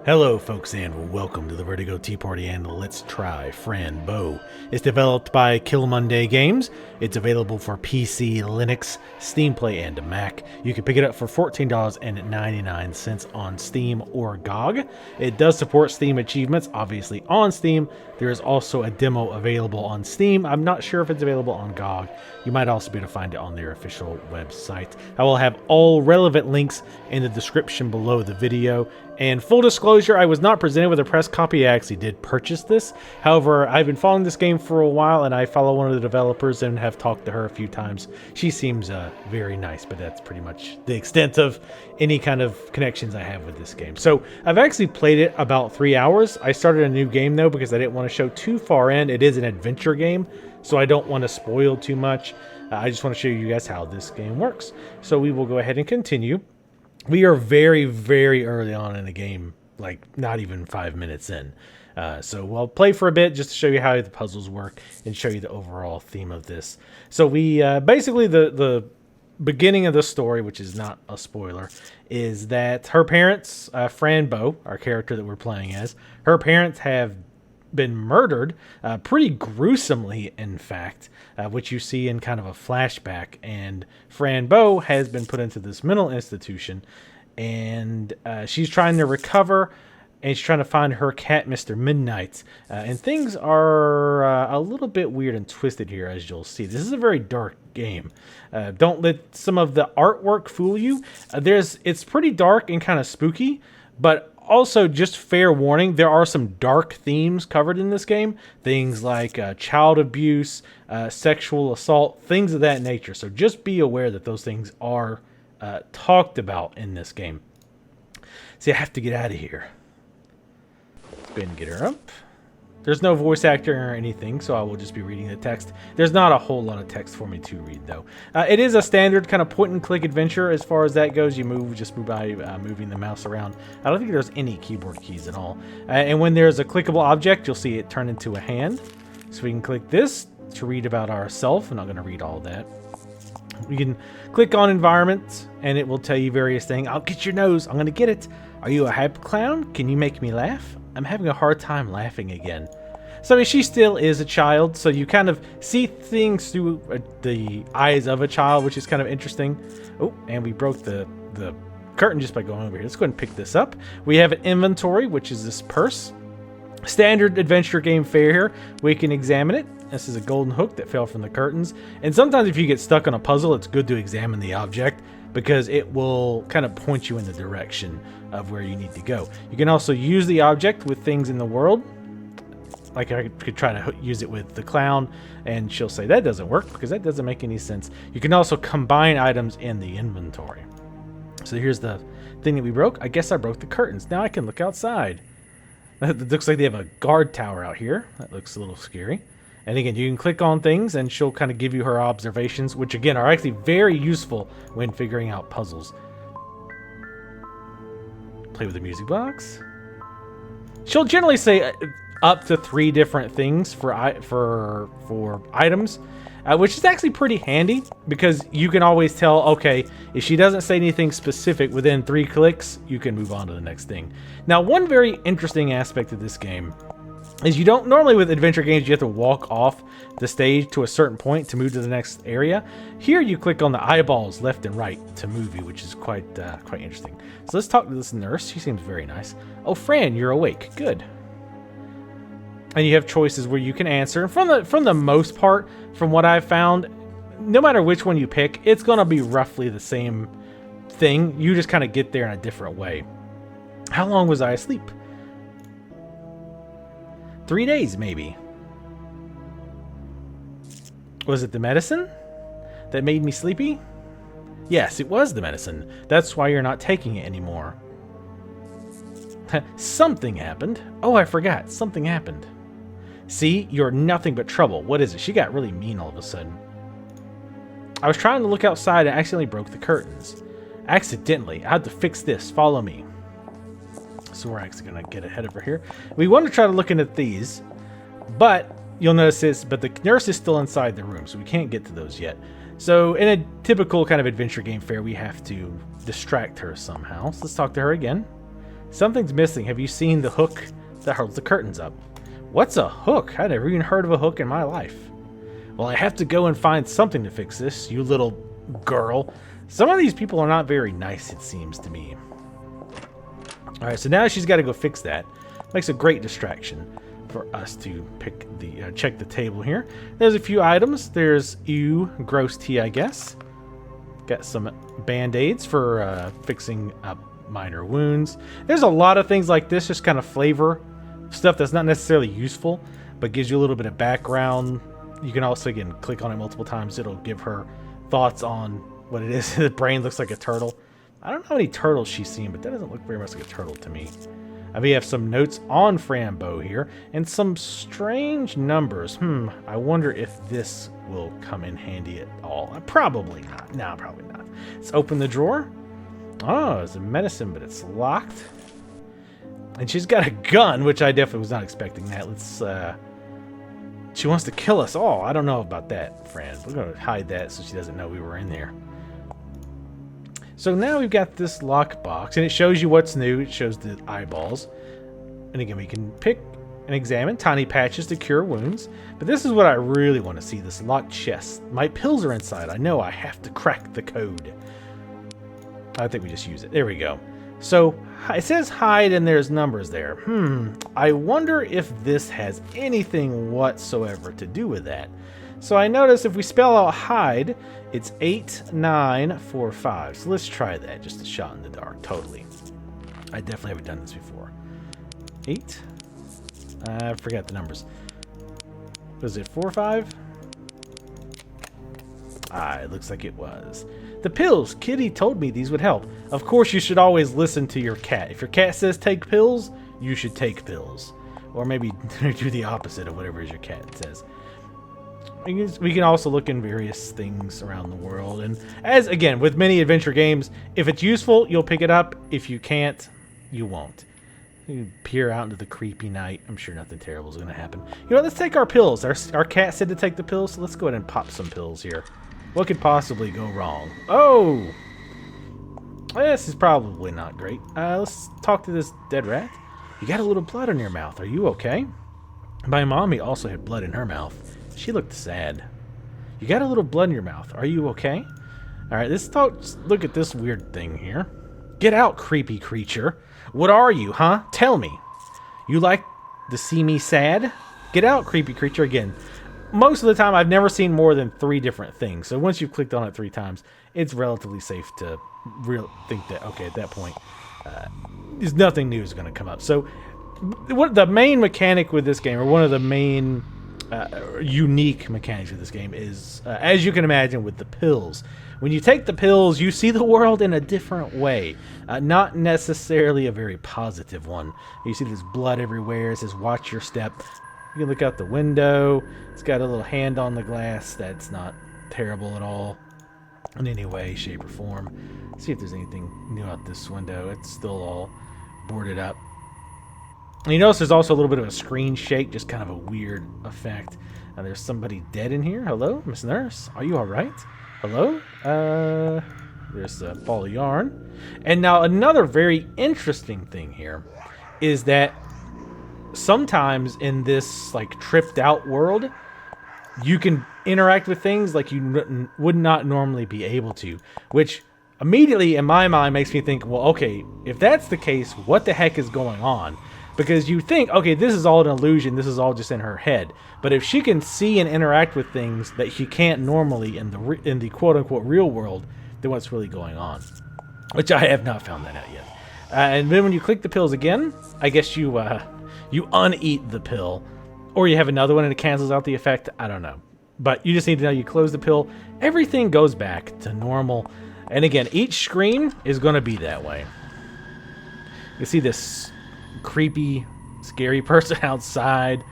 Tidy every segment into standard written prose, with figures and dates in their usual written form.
Hello folks and welcome to the Vertigo Tea Party and Let's Try Fran Bow. It's developed by Kill Monday Games. It's available for PC, Linux, Steam Play, and Mac. You can pick it up for $14.99 on Steam or GOG. It does support Steam achievements, obviously on Steam. There is also a demo available on Steam. I'm not sure if it's available on GOG. You might also be able to find it on their official website. I will have all relevant links in the description below the video. And full disclosure, I was not presented with a press copy. I actually did purchase this. However, I've been following this game for a while, and I follow one of the developers and have talked to her a few times. She seems very nice, but that's pretty much the extent of any kind of connections I have with this game. So I've actually played it about 3 hours. I started a new game, though, because I didn't want to show too far in. It is an adventure game, so I don't want to spoil too much. I just want to show you guys how this game works. So we will go ahead and continue. We are very, very early on in the game, like not even 5 minutes in. So we'll play for a bit just to show you how the puzzles work and show you the overall theme of this. So we basically the beginning of the story, which is not a spoiler, is that her parents, Fran Bow, our character that we're playing as, her parents have been murdered pretty gruesomely, in fact, which you see in kind of a flashback. And Fran Bow has been put into this mental institution, and she's trying to recover, and she's trying to find her cat, Mr. Midnight. And things are a little bit weird and twisted here, as you'll see. This is a very dark game. Don't let some of the artwork fool you. It's pretty dark and kind of spooky, but also, just fair warning, there are some dark themes covered in this game. Things like child abuse, sexual assault, things of that nature. So just be aware that those things are talked about in this game. See, I have to get out of here. Let's go ahead and get her up. There's no voice actor or anything, so I will just be reading the text. There's not a whole lot of text for me to read, though. It is a standard kind of point-and-click adventure as far as that goes. You just move by moving the mouse around. I don't think there's any keyboard keys at all. And when there's a clickable object, you'll see it turn into a hand. So we can click this to read about ourselves. I'm not going to read all that. You can click on environment, and it will tell you various things. I'll get your nose. I'm going to get it. Are you a hype clown? Can you make me laugh? I'm having a hard time laughing again. So I mean, she still is a child, so you kind of see things through the eyes of a child, which is kind of interesting. Oh, and we broke the curtain just by going over here. Let's go ahead and pick this up. We have an inventory, which is this purse. Standard adventure game fare here. We can examine it. This is a golden hook that fell from the curtains. And sometimes if you get stuck on a puzzle, it's good to examine the object, because it will kind of point you in the direction of where you need to go. You can also use the object with things in the world. Like I could try to use it with the clown, and she'll say that doesn't work because that doesn't make any sense. You can also combine items in the inventory. So here's the thing that we broke. I guess I broke the curtains. Now I can look outside. It looks like they have a guard tower out here. That looks a little scary. And again, you can click on things and she'll kind of give you her observations, which again are actually very useful when figuring out puzzles. Play with the music box. She'll generally say up to 3 different things for items, which is actually pretty handy because you can always tell, okay, if she doesn't say anything specific within 3 clicks, you can move on to the next thing. Now, one very interesting aspect of this game is you don't normally with adventure games you have to walk off the stage to a certain point to move to the next area. Here you click on the eyeballs left and right to move you, which is quite interesting. So let's talk to this nurse. She seems very nice. Oh, Fran, you're awake. Good. And you have choices where you can answer. And from the most part, from what I've found, no matter which one you pick, it's gonna be roughly the same thing. You just kind of get there in a different way. How long was I asleep? 3 days, maybe. Was it the medicine that made me sleepy? Yes, it was the medicine. That's why you're not taking it anymore. Something happened. Oh, I forgot. Something happened. See, you're nothing but trouble. What is it? She got really mean all of a sudden. I was trying to look outside and accidentally broke the curtains. Accidentally. I had to fix this. Follow me. So we're actually going to get ahead of her here. We want to try to look into these, but you'll notice this, but the nurse is still inside the room, so we can't get to those yet. So in a typical kind of adventure game fare, we have to distract her somehow. So let's talk to her again. Something's missing. Have you seen the hook that holds the curtains up? What's a hook? I never even heard of a hook in my life. Well, I have to go and find something to fix this, you little girl. Some of these people are not very nice, it seems to me. Alright, so now she's got to go fix that. Makes a great distraction for us to pick the check the table here. There's a few items. There's gross tea, I guess. Got some band-aids for fixing up minor wounds. There's a lot of things like this, just kind of flavor stuff that's not necessarily useful, but gives you a little bit of background. You can also, again, click on it multiple times. It'll give her thoughts on what it is. The brain looks like a turtle. I don't know how many turtles she's seen, but that doesn't look very much like a turtle to me. We have some notes on Fran Bow here, and some strange numbers. I wonder if this will come in handy at all. Probably not. No, probably not. Let's open the drawer. Oh, it's a medicine, but it's locked. And she's got a gun, which I definitely was not expecting that. Let's, she wants to kill us all. I don't know about that, Fran. We're going to hide that so she doesn't know we were in there. So now we've got this lockbox, and it shows you what's new. It shows the eyeballs. And again, we can pick and examine tiny patches to cure wounds. But this is what I really want to see, this locked chest. My pills are inside. I know I have to crack the code. I think we just use it. There we go. So it says hide, and there's numbers there. I wonder if this has anything whatsoever to do with that. So I notice if we spell out hide, it's 8945. So let's try that. Just a shot in the dark. Totally. I definitely haven't done this before. 8. I forgot the numbers. Was it 45? It looks like it was. The pills. Kitty told me these would help. Of course, you should always listen to your cat. If your cat says take pills, you should take pills. Or maybe do the opposite of whatever your cat says. We can also look in various things around the world. And as, again, with many adventure games, if it's useful, you'll pick it up. If you can't, you won't. You peer out into the creepy night. I'm sure nothing terrible is going to happen. You know, let's take our pills. Our cat said to take the pills, so let's go ahead and pop some pills here. What could possibly go wrong? Oh! This is probably not great. Let's talk to this dead rat. You got a little blood on your mouth. Are you okay? My mommy also had blood in her mouth. She looked sad. You got a little blood in your mouth. Are you okay? Alright, let's look at this weird thing here. Get out, creepy creature. What are you, huh? Tell me. You like to see me sad? Get out, creepy creature. Again, most of the time I've never seen more than 3 different things. So once you've clicked on it 3 times, it's relatively safe to think that, okay, at that point, there's nothing new is going to come up. So what the main mechanic with this game, or one of the main unique mechanics of this game is, as you can imagine, with the pills. When you take the pills, you see the world in a different way. Not necessarily a very positive one. You see there's blood everywhere. It says watch your step. You can look out the window. It's got a little hand on the glass. That's not terrible at all in any way, shape, or form. See if there's anything new out this window. It's still all boarded up. And you notice there's also a little bit of a screen shake, just kind of a weird effect. There's somebody dead in here. Hello, Miss Nurse. Are you all right? Hello? There's a ball of yarn. And now another very interesting thing here is that sometimes in this like tripped out world, you can interact with things like you would not normally be able to, which immediately in my mind makes me think, well, okay, if that's the case, what the heck is going on? Because you think, okay, this is all an illusion, this is all just in her head. But if she can see and interact with things that she can't normally in the quote-unquote real world, then what's really going on? Which I have not found that out yet. And then when you click the pills again, I guess you uneat the pill. Or you have another one and it cancels out the effect. I don't know. But you just need to know you close the pill. Everything goes back to normal. And again, each screen is going to be that way. You see this creepy, scary person outside.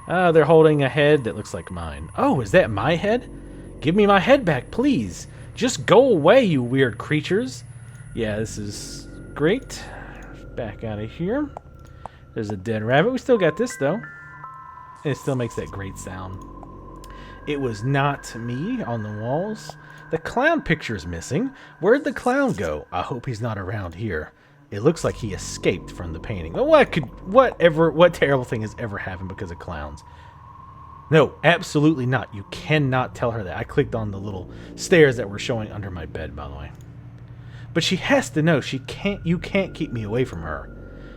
They're holding a head that looks like mine. Oh, is that my head? Give me my head back, please. Just go away, you weird creatures. Yeah, this is great. Back out of here. There's a dead rabbit. We still got this, though. And it still makes that great sound. It was not me on the walls. The clown picture's missing. Where'd the clown go? I hope he's not around here. It looks like he escaped from the painting. What terrible thing has ever happened because of clowns? No, absolutely not. You cannot tell her that. I clicked on the little stairs that were showing under my bed, by the way. But she has to know you can't keep me away from her.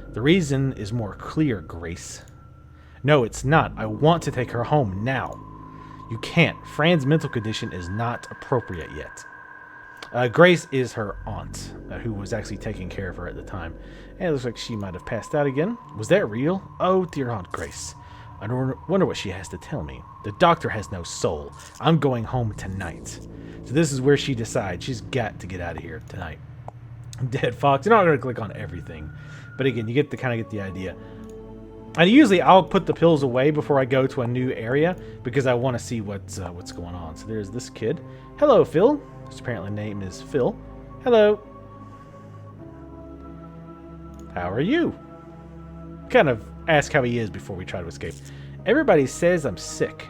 The reason is more clear, Grace. No, it's not. I want to take her home now. You can't. Fran's mental condition is not appropriate yet. Grace is her aunt, who was actually taking care of her at the time. And it looks like she might have passed out again. Was that real? Oh, dear Aunt Grace. I wonder what she has to tell me. The doctor has no soul. I'm going home tonight. So this is where she decides she's got to get out of here tonight. Dead fox. You're not going to click on everything. But again, you kind of get the idea. And usually I'll put the pills away before I go to a new area because I want to see what's going on. So there's this kid. Hello, Phil. His apparently name is Phil. Hello. How are you? Kind of ask how he is before we try to escape. Everybody says I'm sick.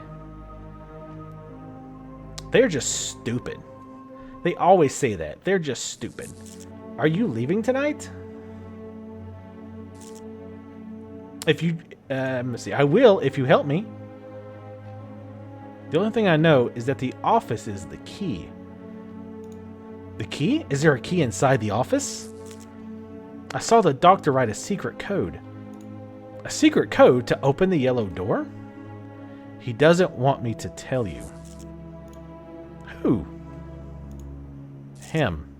They're just stupid. They always say that. They're just stupid. Are you leaving tonight? If you, let me see. I will if you help me. The only thing I know is that the office is the key. The key? Is there a key inside the office? I saw the doctor write a secret code. A secret code to open the yellow door? He doesn't want me to tell you. Who? Him.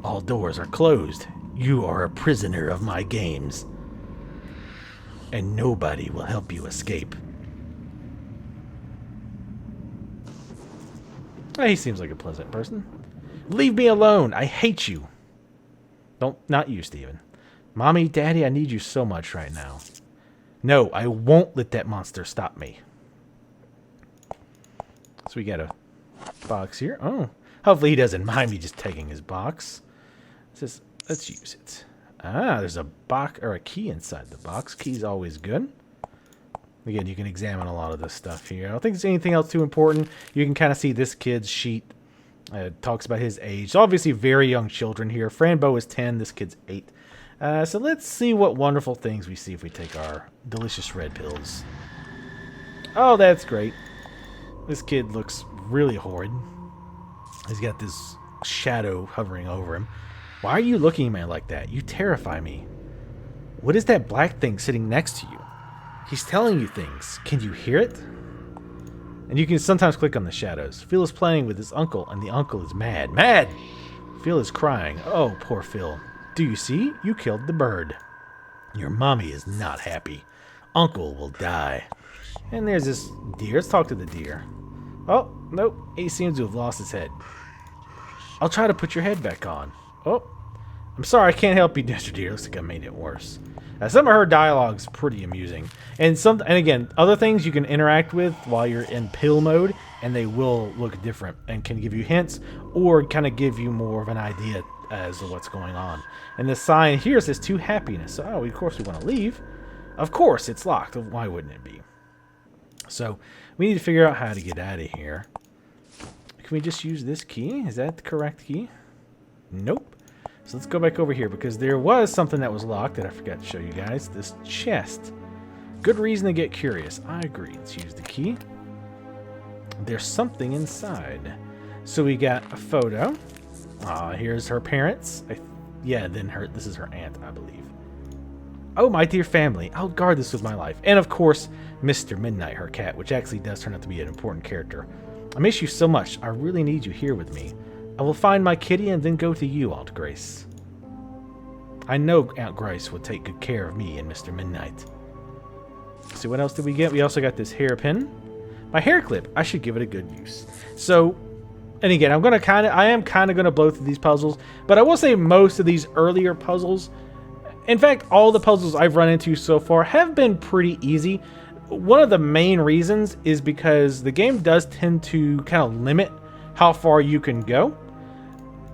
All doors are closed. You are a prisoner of my games. And nobody will help you escape. He seems like a pleasant person. Leave me alone. I hate you. Not you, Steven. Mommy, Daddy, I need you so much right now. No, I won't let that monster stop me. So we got a box here. Oh, hopefully he doesn't mind me just taking his box. Let's use it. Ah, there's a box or a key inside the box. Key's always good. Again, you can examine a lot of this stuff here. I don't think there's anything else too important. You can kind of see this kid's sheet. It talks about his age. So obviously very young children here. Fran Bow is 10. This kid's 8. So let's see what wonderful things we see if we take our delicious red pills. Oh, that's great. This kid looks really horrid. He's got this shadow hovering over him. Why are you looking at me like that? You terrify me. What is that black thing sitting next to you? He's telling you things. Can you hear it? And you can sometimes click on the shadows. Phil is playing with his uncle, and the uncle is mad. Mad! Phil is crying. Oh, poor Phil. Do you see? You killed the bird. Your mommy is not happy. Uncle will die. And there's this deer. Let's talk to the deer. Oh, nope. He seems to have lost his head. I'll try to put your head back on. Oh, I'm sorry, I can't help you, Mr. Deer. Looks like I made it worse. Some of her dialogue's pretty amusing. And again, other things you can interact with while you're in pill mode, and they will look different and can give you hints or kind of give you more of an idea as to what's going on. And the sign here says to happiness. Oh, of course we want to leave. Of course, it's locked. Why wouldn't it be? So we need to figure out how to get out of here. Can we just use this key? Is that the correct key? Nope. So let's go back over here because there was something that was locked that I forgot to show you guys. This chest. Good reason to get curious. I agree. Let's use the key. There's something inside. So we got a photo. Here's her parents. This is her aunt, I believe. Oh, my dear family. I'll guard this with my life. And of course, Mr. Midnight, her cat, which actually does turn out to be an important character. I miss you so much. I really need you here with me. I will find my kitty and then go to you, Aunt Grace. I know Aunt Grace will take good care of me and Mr. Midnight. So what else did we get? We also got this hairpin. My hair clip. I should give it a good use. So, and again, I am kind of going to blow through these puzzles, but I will say most of these earlier puzzles, in fact, all the puzzles I've run into so far have been pretty easy. One of the main reasons is because the game does tend to kind of limit how far you can go.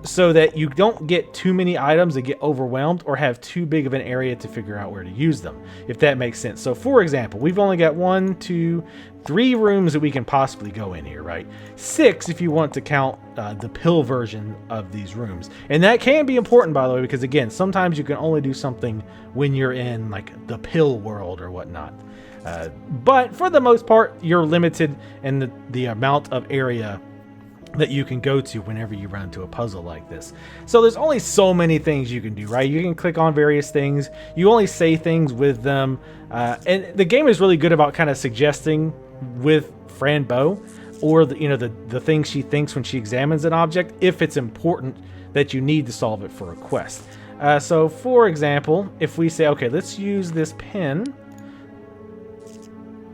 so that you don't get too many items that get overwhelmed or have too big of an area to figure out where to use them, if that makes sense. So for example, we've only got 1, 2, 3 rooms that we can possibly go in here, right? 6 if you want to count the pill version of these rooms. And that can be important, by the way, because again, sometimes you can only do something when you're in like the pill world or whatnot. But for the most part, you're limited in the amount of area that you can go to whenever you run into a puzzle like this. So there's only so many things you can do, right? You can click on various things. You only say things with them. And the game is really good about kind of suggesting with Fran Bow or the things she thinks when she examines an object, if it's important that you need to solve it for a quest. So for example, if we say, okay, let's use this pen.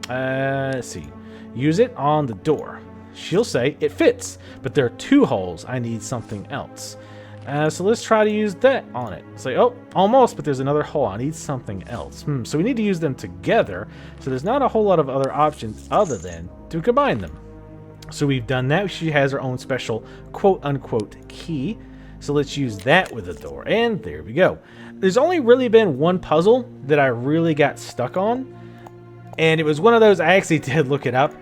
Let's see. Use it on the door. She'll say, it fits, but there are 2 holes. I need something else. So let's try to use that on it. Say, oh, almost, but there's another hole. I need something else. So we need to use them together. So there's not a whole lot of other options other than to combine them. So we've done that. She has her own special quote-unquote key. So let's use that with the door. And there we go. There's only really been one puzzle that I really got stuck on. And it was one of those, I actually did look it up.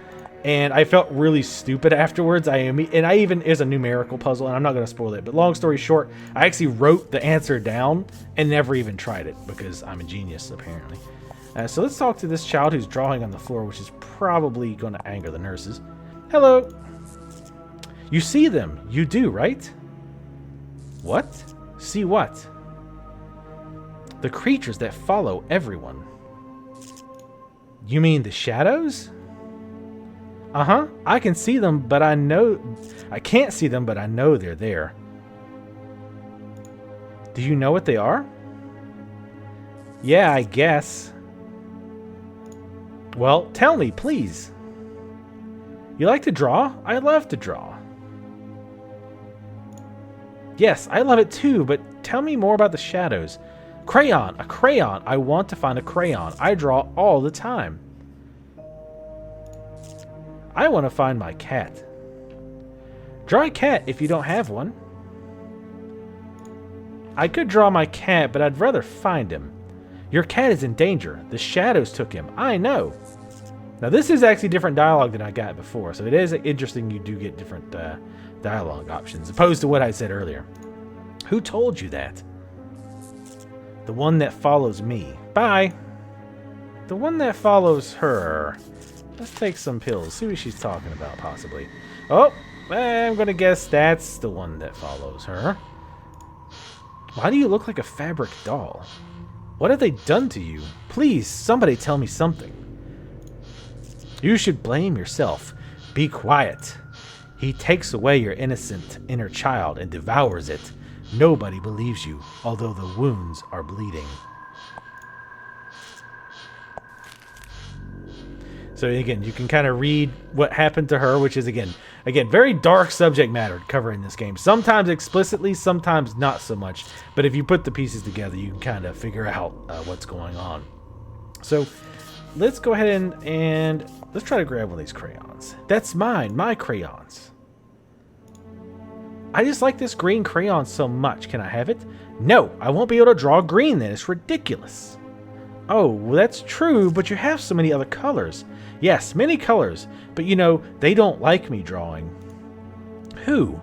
And I felt really stupid afterwards. It's a numerical puzzle, and I'm not going to spoil it. But long story short, I actually wrote the answer down and never even tried it because I'm a genius, apparently. So let's talk to this child who's drawing on the floor, which is probably going to anger the nurses. Hello. You see them. You do, right? What? See what? The creatures that follow everyone. You mean the shadows? Uh-huh. I can see them, but I can't see them, but I know they're there. Do you know what they are? Yeah, I guess. Well, tell me, please. You like to draw? I love to draw. Yes, I love it too, but tell me more about the shadows. Crayon, a crayon. I want to find a crayon. I draw all the time. I want to find my cat. Draw a cat if you don't have one. I could draw my cat, but I'd rather find him. Your cat is in danger. The shadows took him. I know. Now this is actually different dialogue than I got before, so it is interesting you do get different dialogue options, opposed to what I said earlier. Who told you that? The one that follows me. Bye. The one that follows her. Let's take some pills, see what she's talking about, possibly. Oh, I'm going to guess that's the one that follows her. Why do you look like a fabric doll? What have they done to you? Please, somebody tell me something. You should blame yourself. Be quiet. He takes away your innocent inner child and devours it. Nobody believes you, although the wounds are bleeding. So again, you can kind of read what happened to her, which is again, very dark subject matter to cover in this game. Sometimes explicitly, sometimes not so much. But if you put the pieces together, you can kind of figure out what's going on. So let's go ahead and let's try to grab one of these crayons. That's mine, my crayons. I just like this green crayon so much. Can I have it? No, I won't be able to draw green then. It's ridiculous. Oh, well that's true, but you have so many other colors. Yes, many colors, but you know, they don't like me drawing. Who?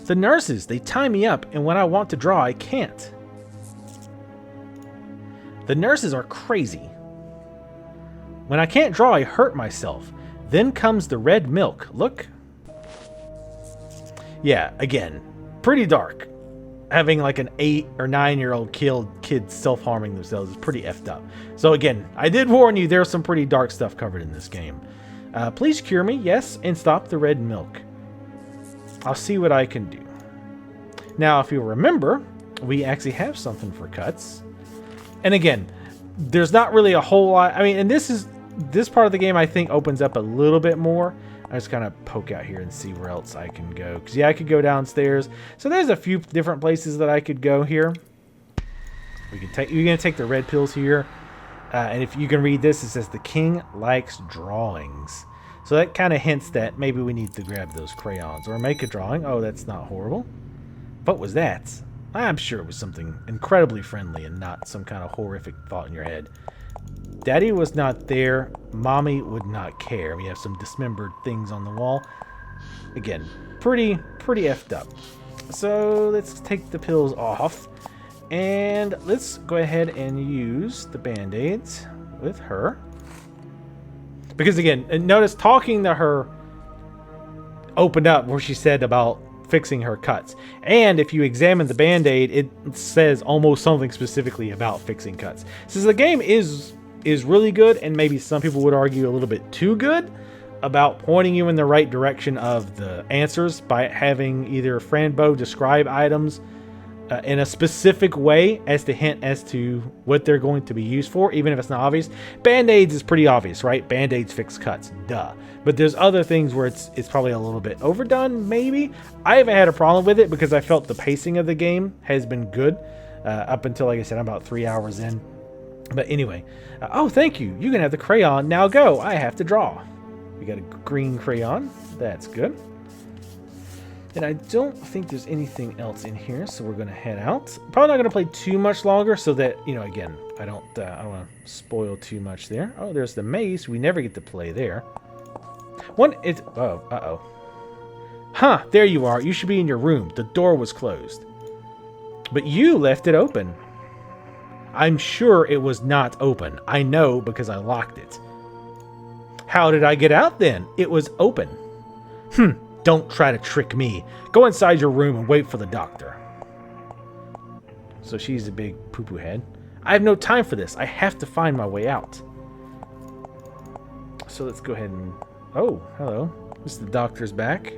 The nurses, they tie me up, and when I want to draw, I can't. The nurses are crazy. When I can't draw, I hurt myself. Then comes the red milk. Look. Yeah, again, pretty dark. Having like an 8 or 9-year-old kid self-harming themselves is pretty effed up. So again, I did warn you, there's some pretty dark stuff covered in this game. Please cure me, yes, and stop the red milk. I'll see what I can do. Now, if you remember, we actually have something for cuts. And again, there's not really a whole lot. I mean, and this part of the game I think opens up a little bit more. I just kind of poke out here and see where else I can go. Because, yeah, I could go downstairs. So there's a few different places that I could go here. You're going to take the red pills here. And if you can read this, it says, the king likes drawings. So that kind of hints that maybe we need to grab those crayons or make a drawing. Oh, that's not horrible. What was that? I'm sure it was something incredibly friendly and not some kind of horrific thought in your head. Daddy was not there. Mommy would not care. We have some dismembered things on the wall. Again, pretty effed up. So let's take the pills off. And let's go ahead and use the band-aids with her. Because again, notice talking to her opened up where she said about fixing her cuts. And if you examine the band-aid, it says almost something specifically about fixing cuts. Since the game is really good, and maybe some people would argue a little bit too good, about pointing you in the right direction of the answers by having either Fran Bow describe items in a specific way as to hint as to what they're going to be used for, even if it's not obvious. Band-aids is pretty obvious, right? Band-aids fix cuts, duh. But there's other things where it's probably a little bit overdone, maybe. I haven't had a problem with it because I felt the pacing of the game has been good up until, like I said, I'm about 3 hours in. But anyway, oh, thank you. You can have the crayon. Now go. I have to draw. We got a green crayon. That's good. And I don't think there's anything else in here, so we're going to head out. Probably not going to play too much longer so that, you know, again, I don't want to spoil too much there. Oh, there's the maze. We never get to play there. Uh-oh. Huh, there you are. You should be in your room. The door was closed. But you left it open. I'm sure it was not open. I know because I locked it. How did I get out then? It was open. Don't try to trick me. Go inside your room and wait for the doctor. So she's a big poo-poo head. I have no time for this. I have to find my way out. So let's go ahead and... Oh, hello. The doctor's back.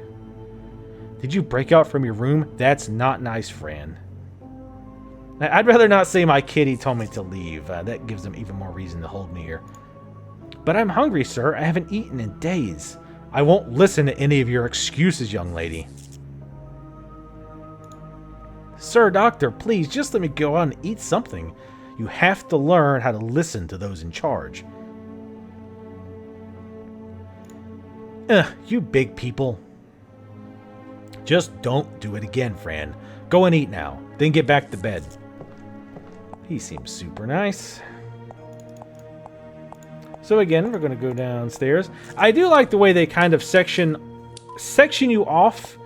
Did you break out from your room? That's not nice, Fran. I'd rather not say my kitty told me to leave. That gives them even more reason to hold me here. But I'm hungry, sir. I haven't eaten in days. I won't listen to any of your excuses, young lady. Sir, doctor, please, just let me go on and eat something. You have to learn how to listen to those in charge. You big people. Just don't do it again, Fran. Go and eat now, then get back to bed. He seems super nice. So again, we're going to go downstairs. I do like the way they kind of section you off,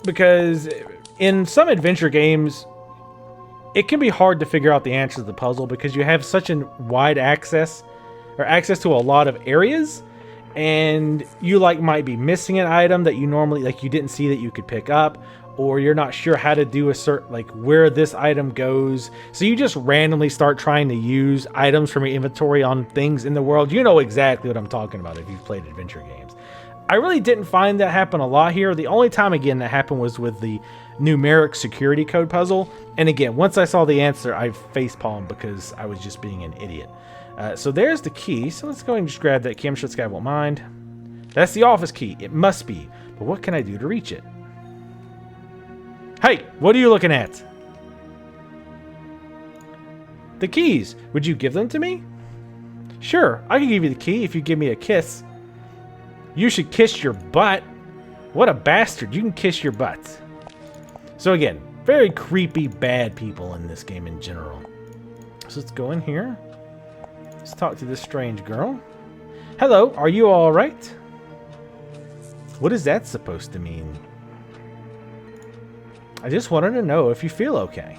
because in some adventure games, it can be hard to figure out the answer to the puzzle because you have such a wide access to a lot of areas, and you might be missing an item that you normally you didn't see that you could pick up, or you're not sure how to do a certain where this item goes. So you just randomly start trying to use items from your inventory on things in the world. You know exactly what I'm talking about if you've played adventure games. I really didn't find that happen a lot here. The only time again that happened was with the numeric security code puzzle. And again, once I saw the answer, I facepalmed because I was just being an idiot. So there's the key. So let's go ahead and just grab that key. I'm sure this guy won't mind. That's the office key. It must be. But what can I do to reach it? Hey, what are you looking at? The keys. Would you give them to me? Sure, I can give you the key if you give me a kiss. You should kiss your butt. What a bastard. You can kiss your butt. So again, very creepy, bad people in this game in general. So let's go in here. Let's talk to this strange girl. Hello, are you all right? What is that supposed to mean? I just wanted to know if you feel okay.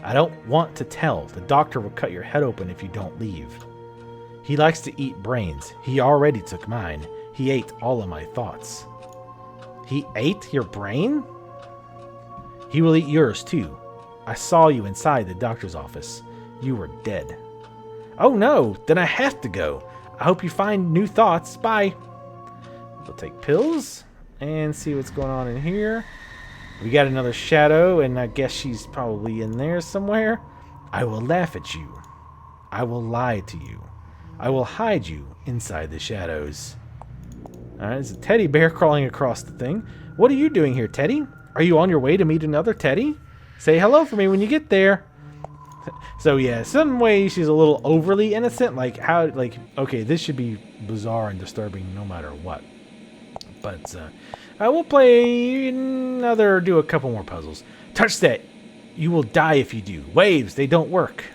I don't want to tell. The doctor will cut your head open if you don't leave. He likes to eat brains. He already took mine. He ate all of my thoughts. He ate your brain? He will eat yours too. I saw you inside the doctor's office. You were dead. Oh no, then I have to go. I hope you find new thoughts. Bye. We'll take pills and see what's going on in here. We got another shadow, and I guess she's probably in there somewhere. I will laugh at you. I will lie to you. I will hide you inside the shadows. Alright, there's a teddy bear crawling across the thing. What are you doing here, Teddy? Are you on your way to meet another Teddy? Say hello for me when you get there. So yeah, some ways she's a little overly innocent. Like how, like, okay, this should be bizarre and disturbing no matter what. But I will play another, do a couple more puzzles. Touch that. You will die if you do. Waves, they don't work.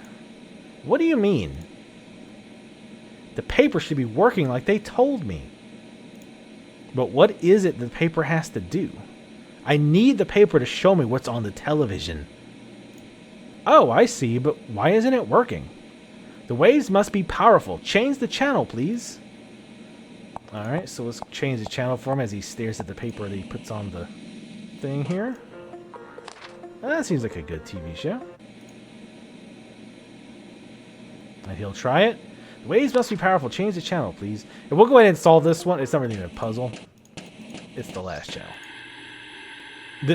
What do you mean? The paper should be working like they told me. But what is it the paper has to do? I need the paper to show me what's on the television. Oh, I see, but why isn't it working? The waves must be powerful. Change the channel, please. Alright, so let's change the channel for him as he stares at the paper that he puts on the thing here. That seems like a good TV show. And he'll try it. The waves must be powerful. Change the channel, please. And we'll go ahead and solve this one. It's not really a puzzle. It's the last channel.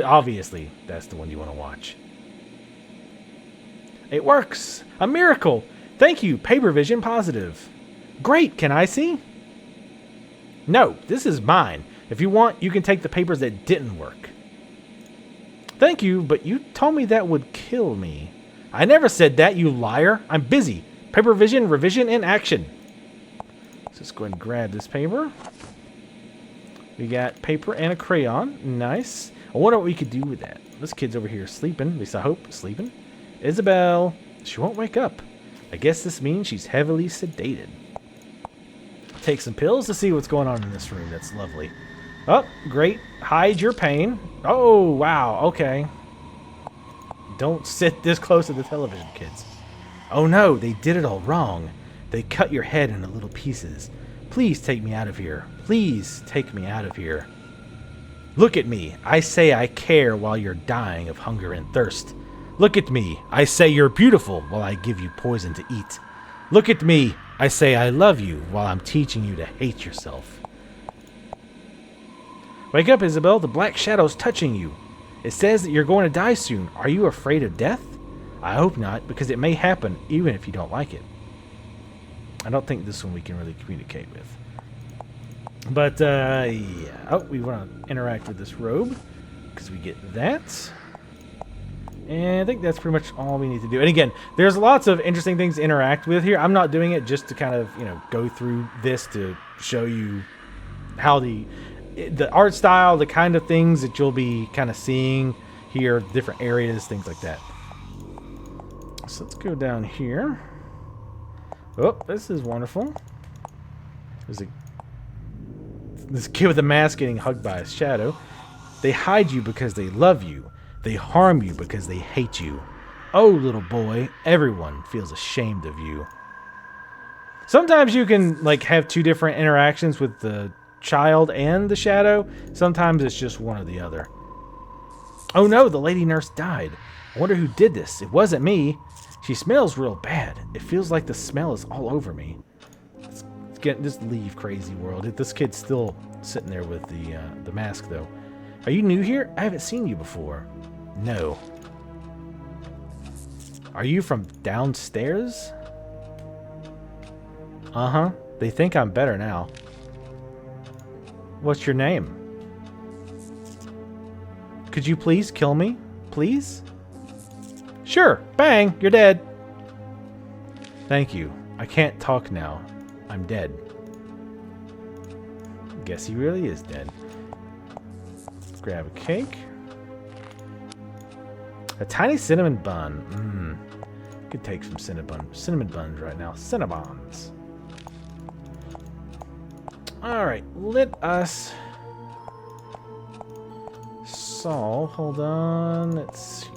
Obviously, that's the one you want to watch. It works! A miracle! Thank you, Paper Vision Positive. Great, can I see? No, this is mine. If you want, you can take the papers that didn't work. Thank you, but you told me that would kill me. I never said that, you liar. I'm busy. Paper Vision, revision, in action. Let's just go ahead and grab this paper. We got paper and a crayon. Nice. I wonder what we could do with that. This kid's over here sleeping. At least I hope sleeping. Isabel. She won't wake up. I guess this means she's heavily sedated. Take some pills to see what's going on in this room. That's lovely. Oh, great. Hide your pain. Oh, wow. Okay. Don't sit this close to the television, kids. Oh no, they did it all wrong. They cut your head into little pieces. Please take me out of here. Please take me out of here. Look at me. I say I care while you're dying of hunger and thirst. Look at me. I say you're beautiful while I give you poison to eat. Look at me. I say I love you while I'm teaching you to hate yourself. Wake up, Isabel. The black shadow's touching you. It says that you're going to die soon. Are you afraid of death? I hope not, because it may happen even if you don't like it. I don't think this one we can really communicate with. But, yeah. Oh, we want to interact with this robe, because we get that. And I think that's pretty much all we need to do. And again, there's lots of interesting things to interact with here. I'm not doing it just to kind of, you know, go through this to show you how the art style, the kind of things that you'll be kind of seeing here, different areas, things like that. So let's go down here. Oh, this is wonderful. There's this kid with a mask getting hugged by a shadow. They hide you because they love you. They harm you because they hate you. Oh, little boy, everyone feels ashamed of you. Sometimes you can like have two different interactions with the child and the shadow. Sometimes it's just one or the other. Oh no, the lady nurse died. I wonder who did this. It wasn't me. She smells real bad. It feels like the smell is all over me. Let's just leave crazy world. This kid's still sitting there with the mask though. Are you new here? I haven't seen you before. No. Are you from downstairs? Uh-huh. They think I'm better now. What's your name? Could you please kill me? Please? Sure. Bang! You're dead. Thank you. I can't talk now. I'm dead. Guess he really is dead. Let's grab a cake. A tiny cinnamon bun. Could take some cinnamon buns right now. Cinnabons. Alright, let us solve. Hold on. Let's see.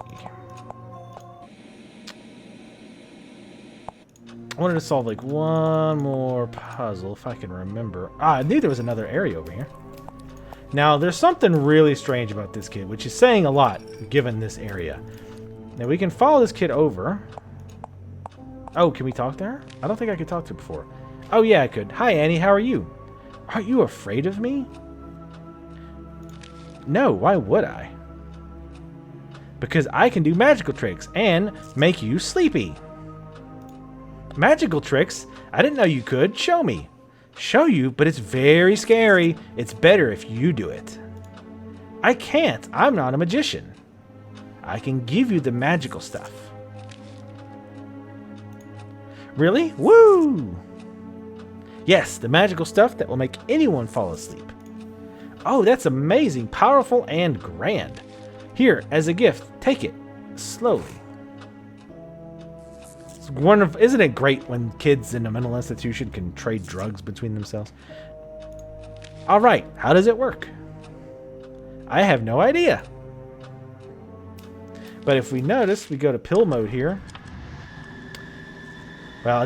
I wanted to solve like one more puzzle if I can remember. I knew there was another area over here. Now, there's something really strange about this kid, which is saying a lot given this area. Now, we can follow this kid over. Oh, can we talk to her? I don't think I could talk to her before. Oh, yeah, I could. Hi, Annie. How are you? Aren't you afraid of me? No, why would I? Because I can do magical tricks and make you sleepy. Magical tricks? I didn't know you could. Show me. Show you, but it's very scary. It's better if you do it. I can't. I'm not a magician. I can give you the magical stuff. Really? Woo! Yes, the magical stuff that will make anyone fall asleep. Oh, that's amazing, powerful, and grand. Here, as a gift, take it slowly. It's wonderful. Isn't it great when kids in a mental institution can trade drugs between themselves? All right, how does it work? I have no idea. But if we notice, we go to pill mode here. Well, I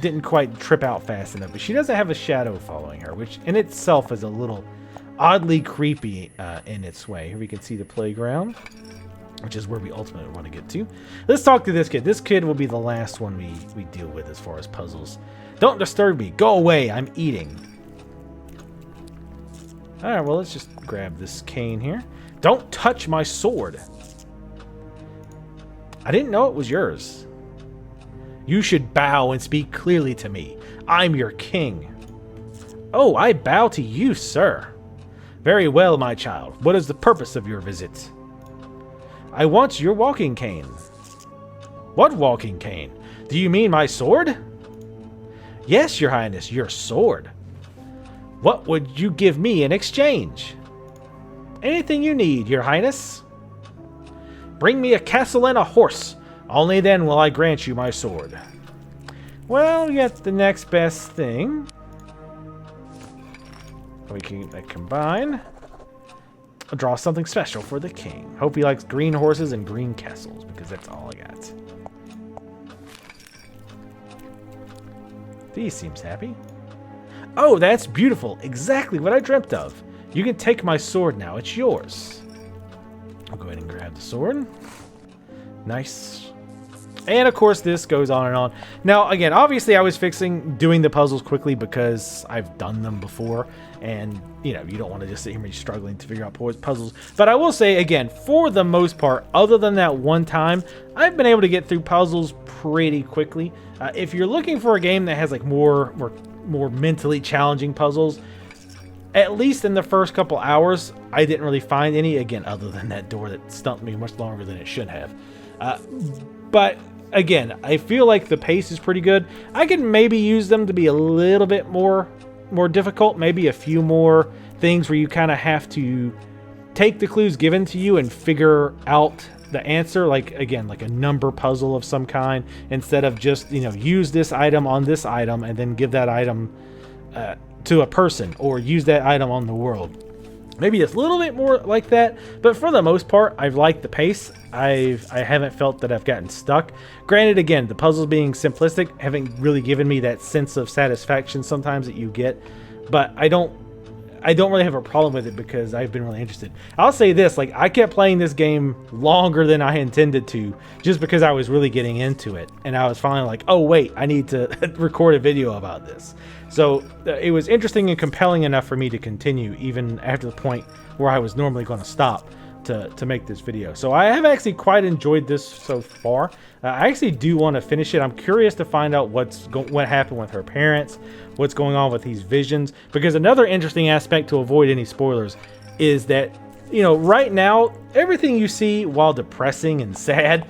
didn't quite trip out fast enough, but she doesn't have a shadow following her, which in itself is a little oddly creepy in its way. Here we can see the playground, which is where we ultimately want to get to. Let's talk to this kid. This kid will be the last one we deal with as far as puzzles. Don't disturb me. Go away. I'm eating. All right, well, let's just grab this cane here. Don't touch my sword. I didn't know it was yours. You should bow and speak clearly to me. I'm your king. Oh, I bow to you, sir. Very well, my child. What is the purpose of your visit? I want your walking cane. What walking cane? Do you mean my sword? Yes, your highness, your sword. What would you give me in exchange? Anything you need, your highness. Bring me a castle and a horse. Only then will I grant you my sword. Well, we got the next best thing. We can combine. I'll draw something special for the king. Hope he likes green horses and green castles, because that's all I got. He seems happy. Oh, that's beautiful. Exactly what I dreamt of. You can take my sword now. It's yours. I'll go ahead and grab the sword. Nice. And of course this goes on and on. Now again, obviously I was doing the puzzles quickly because I've done them before, and you know, you don't want to just sit here and be struggling to figure out puzzles. But I will say again, for the most part, other than that one time, I've been able to get through puzzles pretty quickly. If you're looking for a game that has like more mentally challenging puzzles, at least in the first couple hours, I didn't really find any, again, other than that door that stumped me much longer than it should have. But again, I feel like the pace is pretty good. I could maybe use them to be a little bit more difficult, maybe a few more things where you kind of have to take the clues given to you and figure out the answer, like again, like a number puzzle of some kind, instead of just, you know, use this item on this item and then give that item to a person, or use that item on the world. Maybe it's a little bit more like that, but for the most part, I've liked the pace. I haven't felt that I've gotten stuck. Granted, again, the puzzles being simplistic haven't really given me that sense of satisfaction sometimes that you get, but I don't really have a problem with it because I've been really interested. I'll say this, like, I kept playing this game longer than I intended to, just because I was really getting into it, and I was finally like, oh wait, I need to record a video about this. So it was interesting and compelling enough for me to continue, even after the point where I was normally going to stop to make this video. So I have actually quite enjoyed this so far. I actually do want to finish it. I'm curious to find out what happened with her parents, what's going on with these visions, because another interesting aspect, to avoid any spoilers, is that, you know, right now everything you see, while depressing and sad,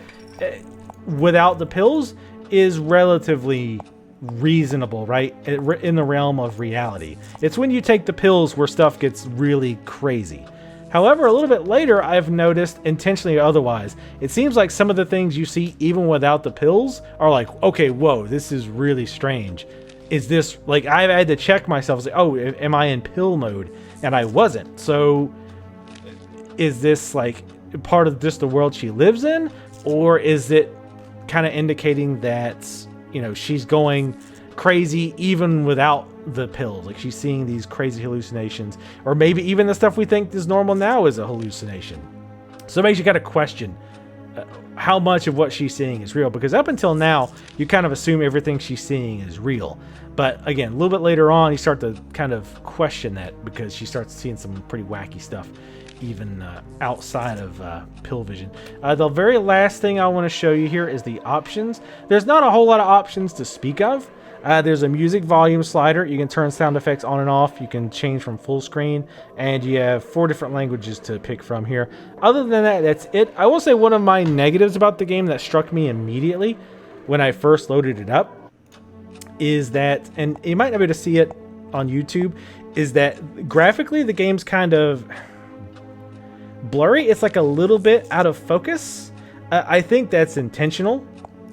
without the pills, is relatively reasonable, right? In the realm of reality. It's when you take the pills where stuff gets really crazy. However, a little bit later, I've noticed, intentionally or otherwise, it seems like some of the things you see even without the pills are like, okay, whoa, this is really strange. Is this, like, I've had to check myself, like, oh, am I in pill mode? And I wasn't. So is this like part of just the world she lives in? Or is it kind of indicating that, you know, she's going crazy even without the pills? Like, she's seeing these crazy hallucinations, or maybe even the stuff we think is normal now is a hallucination. So it makes you kind of question how much of what she's seeing is real, because up until now you kind of assume everything she's seeing is real. But again, a little bit later on, you start to kind of question that, because she starts seeing some pretty wacky stuff even outside of pill vision. The very last thing I want to show you here is the options. There's not a whole lot of options to speak of. There's a music volume slider. You can turn sound effects on and off. You can change from full screen, and you have 4 different languages to pick from here. Other than that, that's it. I will say one of my negatives about the game that struck me immediately when I first loaded it up is that, and you might not be able to see it on YouTube, is that graphically the game's kind of blurry. It's like a little bit out of focus. I think that's intentional,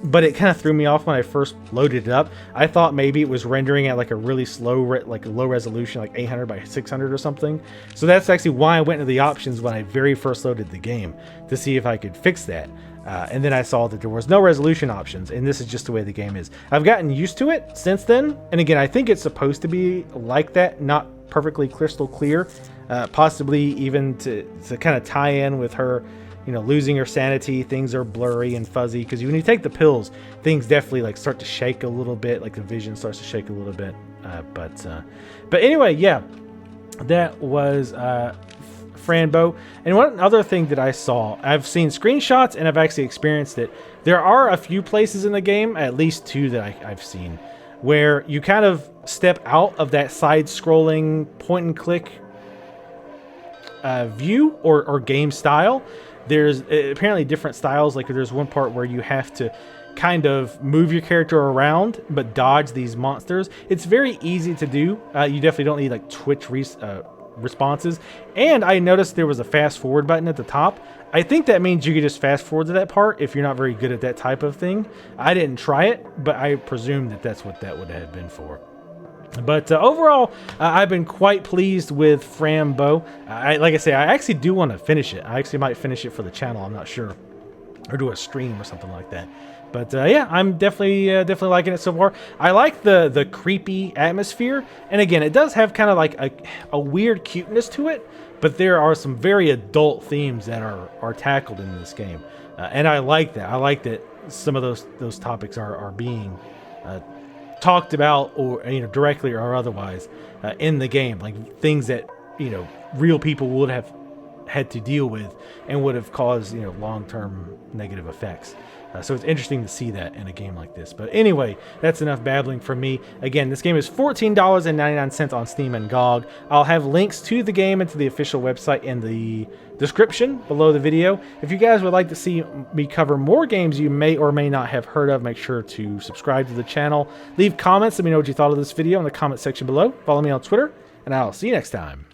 but it kind of threw me off when I first loaded it up. I thought maybe it was rendering at like a really slow, like low resolution, like 800 by 600 or something. So that's actually why I went into the options when I very first loaded the game to see if I could fix that. And then I saw that there was no resolution options, and this is just the way the game is. I've gotten used to it since then, and again, I think it's supposed to be like that, not perfectly crystal clear, possibly even to kind of tie in with her, you know, losing her sanity. Things are blurry and fuzzy because when you take the pills, things definitely like start to shake a little bit, like the vision starts to shake a little bit. But anyway, yeah, that was Fran Bow. And one other thing that I saw, I've seen screenshots and I've actually experienced it. There are a few places in the game, at least 2 that I've seen, where you kind of step out of that side-scrolling point-and-click view or game style. There's apparently different styles. Like there's one part where you have to kind of move your character around but dodge these monsters. It's very easy to do. You definitely don't need like Twitch responses. And I noticed there was a fast forward button at the top. I think that means you could just fast forward to that part if you're not very good at that type of thing. I didn't try it, but I presume that that's what that would have been for. But overall, I've been quite pleased with Fran Bow. Like I say, I actually do want to finish it. I actually might finish it for the channel. I'm not sure, or do a stream or something like that. But yeah, I'm definitely liking it so far. I like the creepy atmosphere, and again, it does have kind of like a weird cuteness to it. But there are some very adult themes that are tackled in this game, and I like that. I like that some of those topics are being talked about, or directly or otherwise, in the game, like things that real people would have had to deal with and would have caused long-term negative effects. So it's interesting to see that in a game like this. But anyway, that's enough babbling from me. Again, this game is $14.99 on Steam and GOG. I'll have links to the game and to the official website in the description below the video. If you guys would like to see me cover more games you may or may not have heard of, make sure to subscribe to the channel. Leave comments. Let me know what you thought of this video in the comment section below. Follow me on Twitter, and I'll see you next time.